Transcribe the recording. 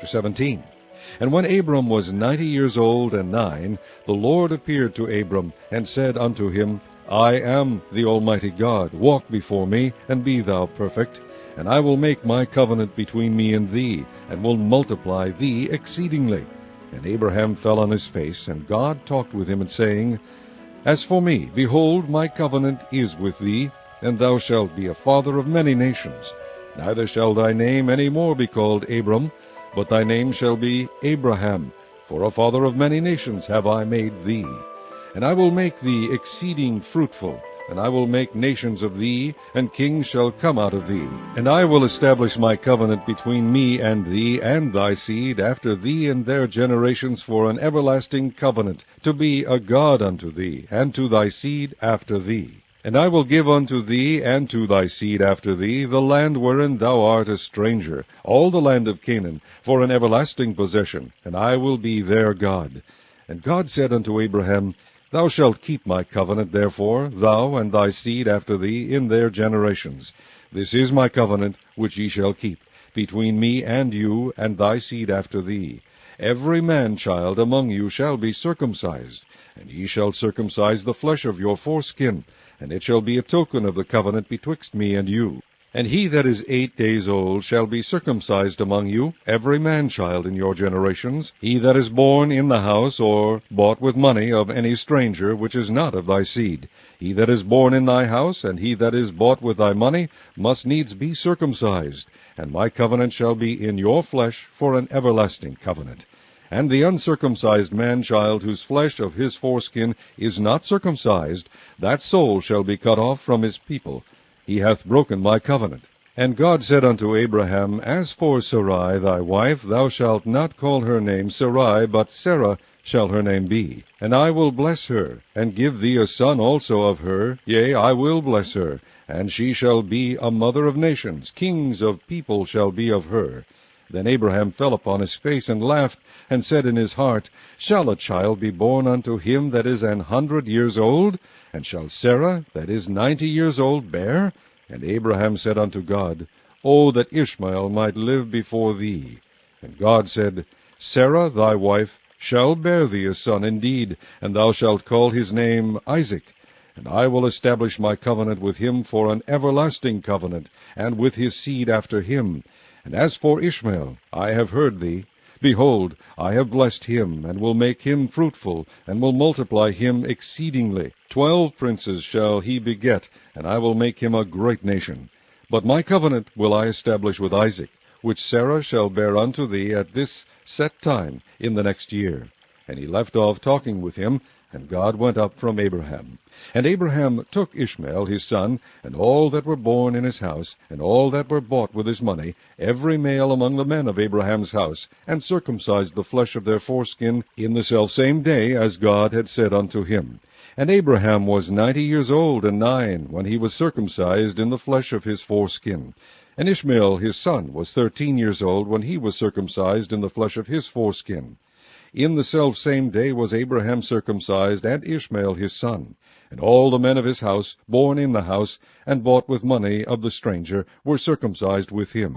Chapter 17. And when Abram was 90 years old and 9, the Lord appeared to Abram, and said unto him, I am the Almighty God. Walk before me, and be thou perfect. And I will make my covenant between me and thee, and will multiply thee exceedingly. And Abraham fell on his face, and God talked with him, and saying, As for me, behold, my covenant is with thee, and thou shalt be a father of many nations. Neither shall thy name any more be called Abram, but thy name shall be Abraham, for a father of many nations have I made thee. And I will make thee exceeding fruitful, and I will make nations of thee, and kings shall come out of thee. And I will establish my covenant between me and thee and thy seed after thee and their generations for an everlasting covenant, to be a God unto thee, and to thy seed after thee. And I will give unto thee and to thy seed after thee the land wherein thou art a stranger, all the land of Canaan, for an everlasting possession, and I will be their God. And God said unto Abraham, Thou shalt keep my covenant, therefore, thou and thy seed after thee in their generations. This is my covenant which ye shall keep, between me and you and thy seed after thee. Every man-child among you shall be circumcised, and ye shall circumcise the flesh of your foreskin, and it shall be a token of the covenant betwixt me and you. And he that is 8 days old shall be circumcised among you, every man-child in your generations, he that is born in the house, or bought with money of any stranger, which is not of thy seed. He that is born in thy house, and he that is bought with thy money, must needs be circumcised. And my covenant shall be in your flesh for an everlasting covenant. And the uncircumcised man-child, whose flesh of his foreskin is not circumcised, that soul shall be cut off from his people. He hath broken my covenant. And God said unto Abraham, As for Sarai thy wife, thou shalt not call her name Sarai, but Sarah shall her name be. And I will bless her, and give thee a son also of her. Yea, I will bless her, and she shall be a mother of nations. Kings of people shall be of her. Then Abraham fell upon his face, and laughed, and said in his heart, Shall a child be born unto him that is 100 years old? And shall Sarah, that is 90 years old, bear? And Abraham said unto God, O that Ishmael might live before thee. And God said, Sarah thy wife shall bear thee a son indeed, and thou shalt call his name Isaac. And I will establish my covenant with him for an everlasting covenant, and with his seed after him. And as for Ishmael, I have heard thee. Behold, I have blessed him, and will make him fruitful, and will multiply him exceedingly. 12 princes shall he beget, and I will make him a great nation. But my covenant will I establish with Isaac, which Sarah shall bear unto thee at this set time in the next year. And he left off talking with him, and God went up from Abraham. And Abraham took Ishmael his son, and all that were born in his house, and all that were bought with his money, every male among the men of Abraham's house, and circumcised the flesh of their foreskin in the selfsame day, as God had said unto him. And Abraham was 90 years old and 9, when he was circumcised in the flesh of his foreskin. And Ishmael his son was 13 years old, when he was circumcised in the flesh of his foreskin. In the selfsame day was Abraham circumcised, and Ishmael his son. And all the men of his house, born in the house, and bought with money of the stranger, were circumcised with him.